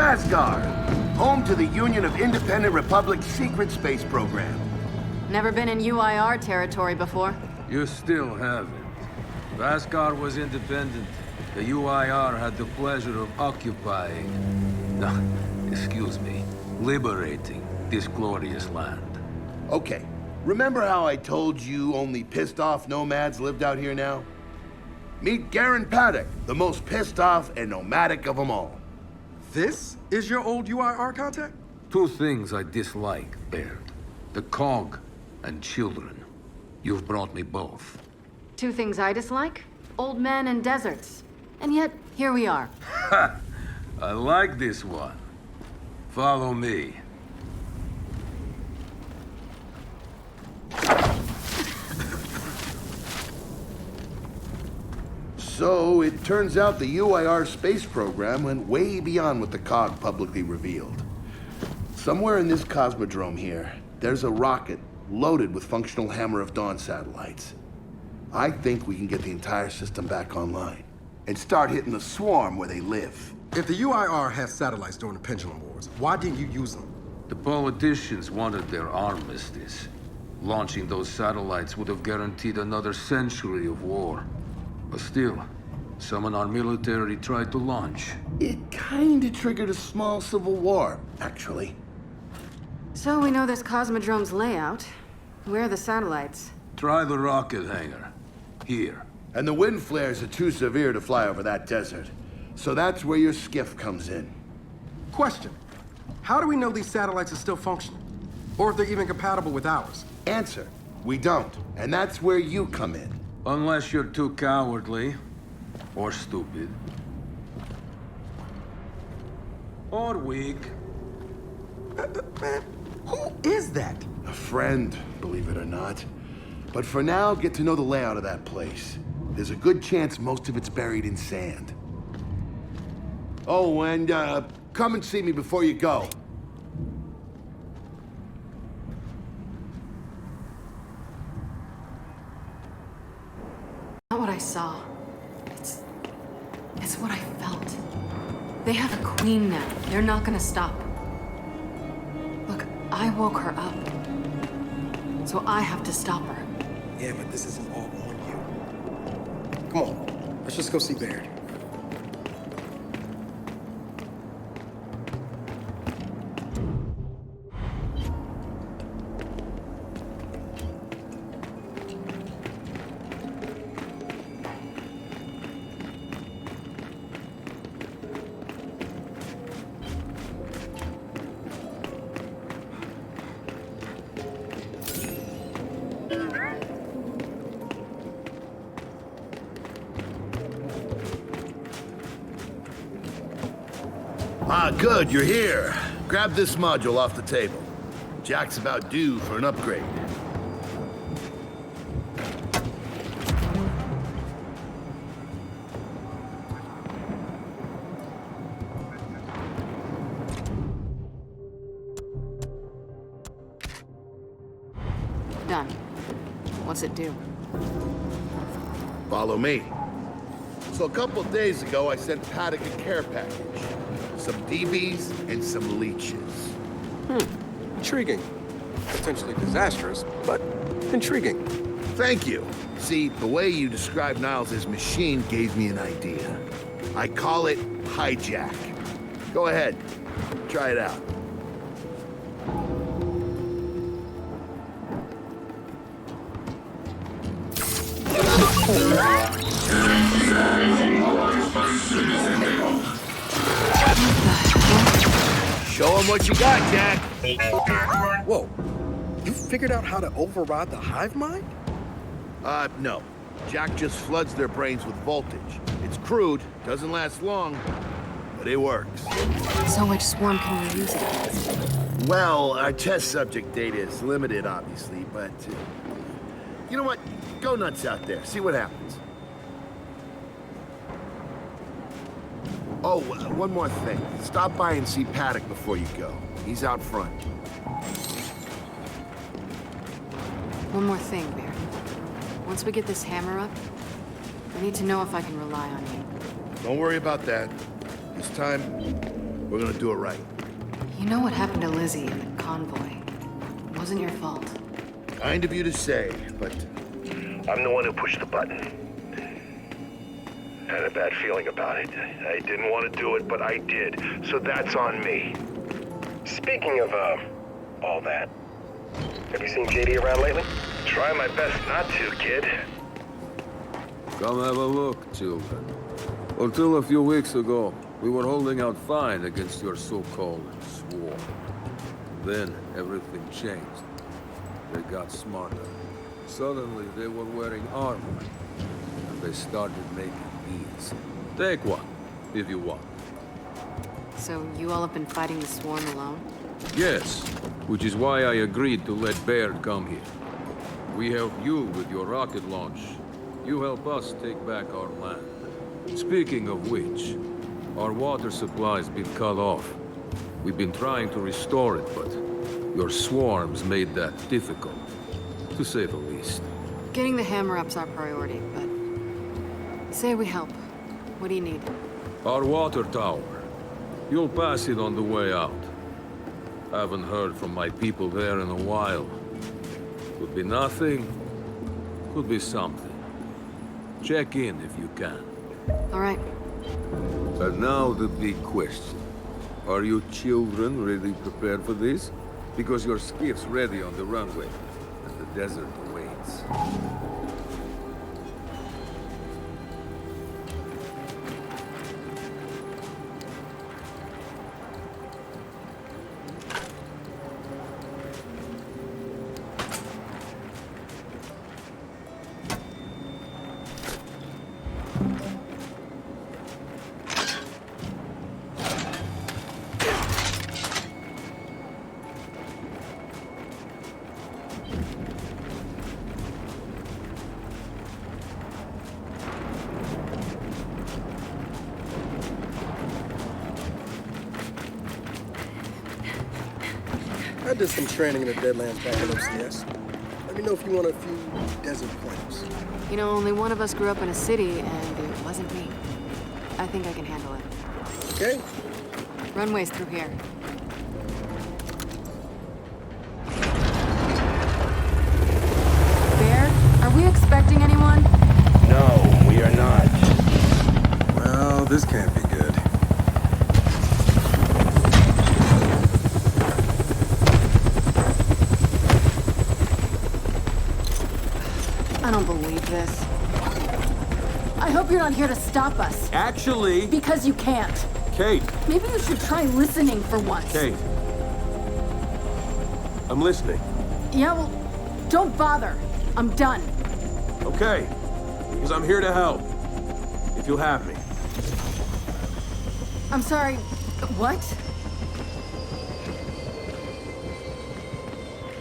Asgard, home to the Union of Independent Republic's secret space program. Never been in UIR territory before. You still haven't. If Asgard was independent, the UIR had the pleasure of occupying... No, excuse me, liberating this glorious land. Okay, remember how I told you only pissed off nomads lived out here now? Meet Garen Paddock, the most pissed off and nomadic of them all. This is your old UIR contact? Two things I dislike, Baird. The Cog and children. You've brought me both. Two things I dislike? Old men and deserts. And yet, here we are. Ha! I like this one. Follow me. So, it turns out the UIR space program went way beyond what the COG publicly revealed. Somewhere in this cosmodrome here, there's a rocket loaded with functional Hammer of Dawn satellites. I think we can get the entire system back online and start hitting the swarm where they live. If the UIR had satellites during the Pendulum Wars, why didn't you use them? The politicians wanted their armistice. Launching those satellites would have guaranteed another century of war. But still, some in our military tried to launch. It kinda triggered a small civil war, actually. So we know this Cosmodrome's layout. Where are the satellites? Try the rocket hangar. Here. And the wind flares are too severe to fly over that desert. So that's where your skiff comes in. Question. How do we know these satellites are still functional? Or if they're even compatible with ours? Answer, we don't. And that's where you come in. Unless you're too cowardly. Or stupid. Or weak. Man, who is that? A friend, believe it or not. But for now, get to know the layout of that place. There's a good chance most of it's buried in sand. Oh, and come and see me before you go. Not what I saw. It's what I felt. They have a queen now. They're not gonna stop. Look, I woke her up. So I have to stop her. Yeah, but this isn't all on you. Come on, let's just go see Baird. Ah, good, you're here. Grab this module off the table. Jack's about due for an upgrade. Done. What's it do? Follow me. So a couple of days ago, I sent Paddock a care package. Some DBs and some leeches. Intriguing. Potentially disastrous, but intriguing. Thank you. See, the way you described Niles' machine gave me an idea. I call it hijack. Go ahead. Try it out. Show him what you got, Jack. Whoa. You figured out how to override the hive mind? No. Jack just floods their brains with voltage. It's crude, doesn't last long, but it works. So which swarm can we use it against? Well, our test subject data is limited, obviously, but... you know what? Go nuts out there. See what happens. Oh, one more thing. Stop by and see Paddock before you go. He's out front. One more thing, Baird. Once we get this hammer up, I need to know if I can rely on you. Don't worry about that. This time, We're gonna do it right. You know what happened to Lizzie in the convoy. It wasn't your fault. Kind of you to say, but I'm the one who pushed the button. Had a bad feeling about it. I didn't want to do it, but I did. So that's on me. Speaking of, all that. Have you seen JD around lately? Try my best not to, kid. Come have a look, children. Until a few weeks ago, we were holding out fine against your so-called swarm. Then everything changed. They got smarter. Suddenly they were wearing armor. And they started making these. Take one, if you want. So you all have been fighting the swarm alone? Yes, which is why I agreed to let Baird come here. We help you with your rocket launch. You help us take back our land. Speaking of which, our water supply's been cut off. We've been trying to restore it, but your swarms made that difficult, to say the least. Getting the hammer-up's our priority, but... Say we help. What do you need? Our water tower. You'll pass it on the way out. Haven't heard from my people there in a while. Could be nothing, could be something. Check in if you can. All right. And now the big question. Are you children really prepared for this? Because your skiff's ready on the runway, and the desert awaits. I did some training in the Deadlands back in OCS. Let me know if you want a few desert pointers. You know, only one of us grew up in a city, and it wasn't me. I think I can handle it. Okay? Runway's through here. Bear, are we expecting anyone? No, we are not. Well, this can't be good. I don't believe this. I hope you're not here to stop us. Actually, Because you can't. Kate, Maybe you should try listening for once. Kate. I'm listening. Yeah, well, don't bother. I'm done. Okay. Because I'm here to help. If you'll have me. I'm sorry. What?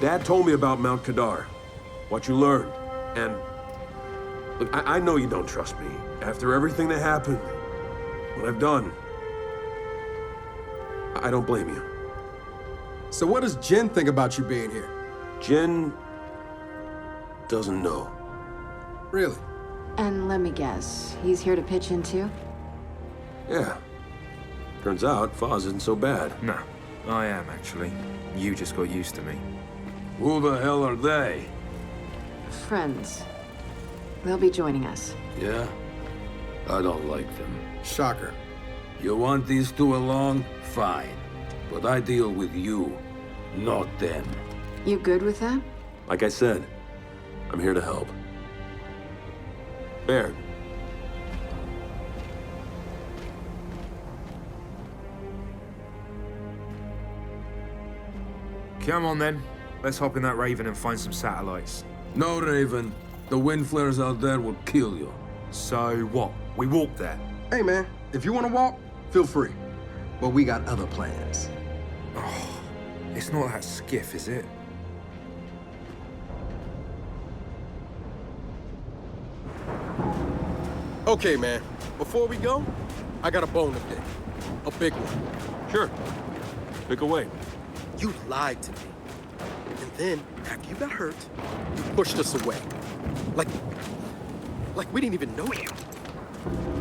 Dad told me about Mount Kadar. What you learned. And look, I know you don't trust me. After everything that happened, what I've done, I don't blame you. So what does Jen think about you being here? Jen doesn't know. Really? And let me guess, he's here to pitch in too? Yeah. Turns out Foz isn't so bad. No, I am actually. You just got used to me. Who the hell are they? Friends. They'll be joining us. Yeah? I don't like them. Shocker. You want these two along? Fine. But I deal with you, not them. You good with that? Like I said, I'm here to help. Baird. Come on then. Let's hop in that Raven and find some satellites. No, Raven. The wind flares out there will kill you. So what? We walk there. Hey, man, if you want to walk, feel free. But we got other plans. It's not that skiff, is it? Okay, man, before we go, I got a bone to pick. A big one. Sure. Pick away. You lied to me. And then, after you got hurt, you pushed us away. Like we didn't even know you.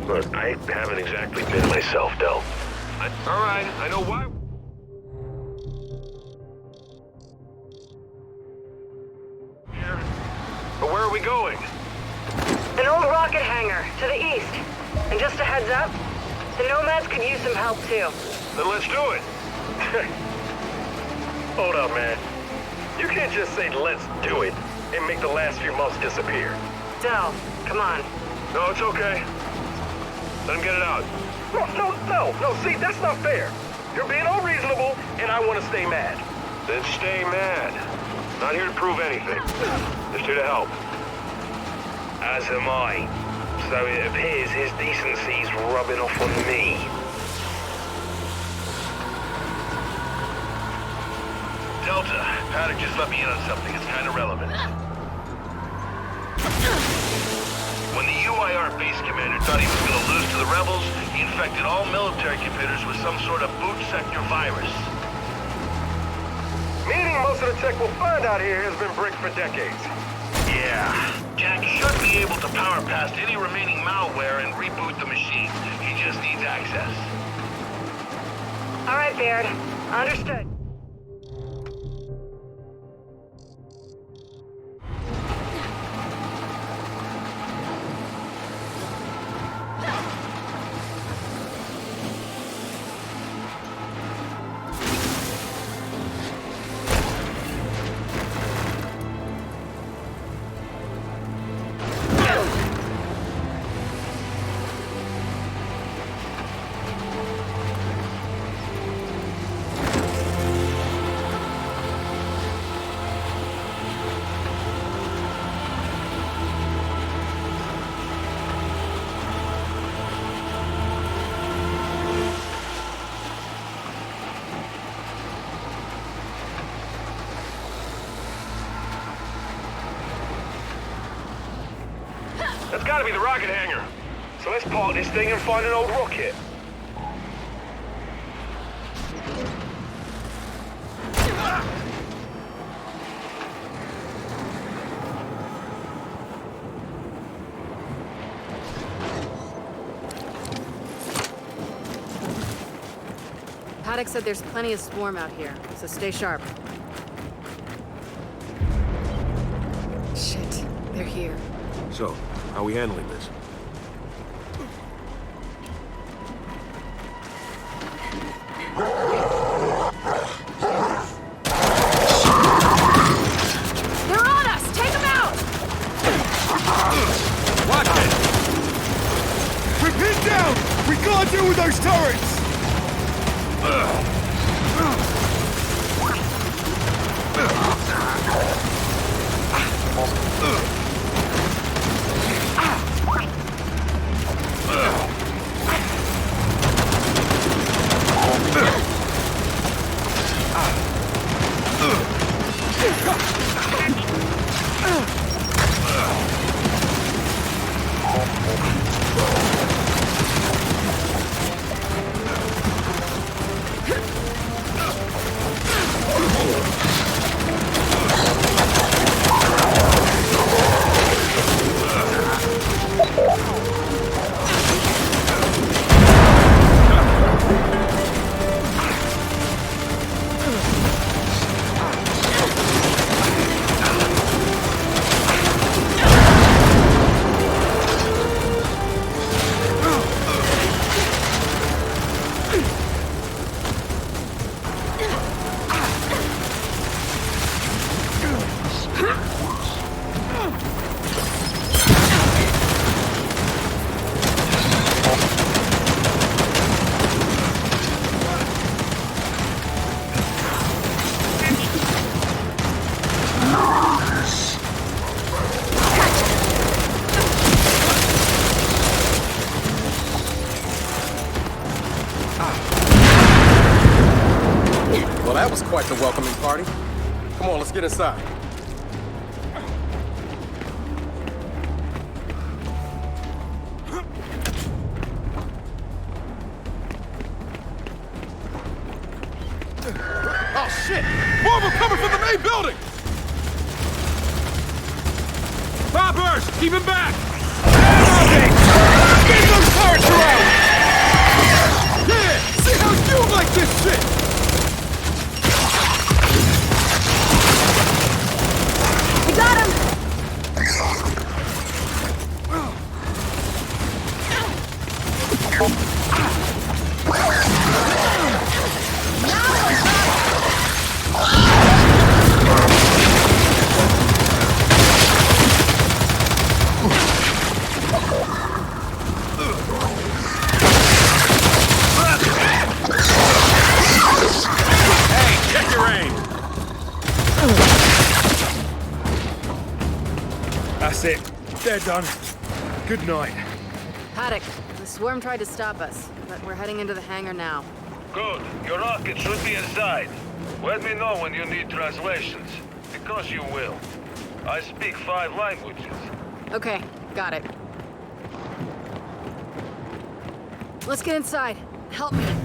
Look, I haven't exactly been myself, Del. All right, I know why. But where are we going? An old rocket hangar, to the east. And just a heads up, the Nomads could use some help too. Then let's do it. Hold up, man. You can't just say let's do it and make the last few months disappear. Del, come on. No, it's okay. Let him get it out. No, see, that's not fair. You're being unreasonable, and I want to stay mad. Then stay mad. Not here to prove anything. Just here to help. As am I. So it appears his decency's rubbing off on me. Delta, Paddock just let me in on something. It's kind of relevant. When the UIR base commander thought he was going to lose to the rebels, he infected all military computers with some sort of boot sector virus. Meaning most of the tech we'll find out here has been bricked for decades. Yeah. Jack should be able to power past any remaining malware and reboot the machine. He just needs access. All right, Baird. Understood. That's gotta be the rocket hangar. So let's park this thing and find an old rocket. Paddock said there's plenty of swarm out here, so stay sharp. Shit, they're here. So, how are we handling this? They're on us! Take them out! Watch it! We're pinned down! We can't deal with those turrets! Well, that was quite the welcoming party. Come on, let's get inside. Oh, shit! More of them coming from the main building! Poppers! Keep him back! Get those turrets around! Yeah! See how That's it. They're done. Good night. Paddock, the swarm tried to stop us, but we're heading into the hangar now. Good. Your rocket should be inside. Let me know when you need translations, because you will. I speak 5 languages. Okay, got it. Let's get inside. Help me.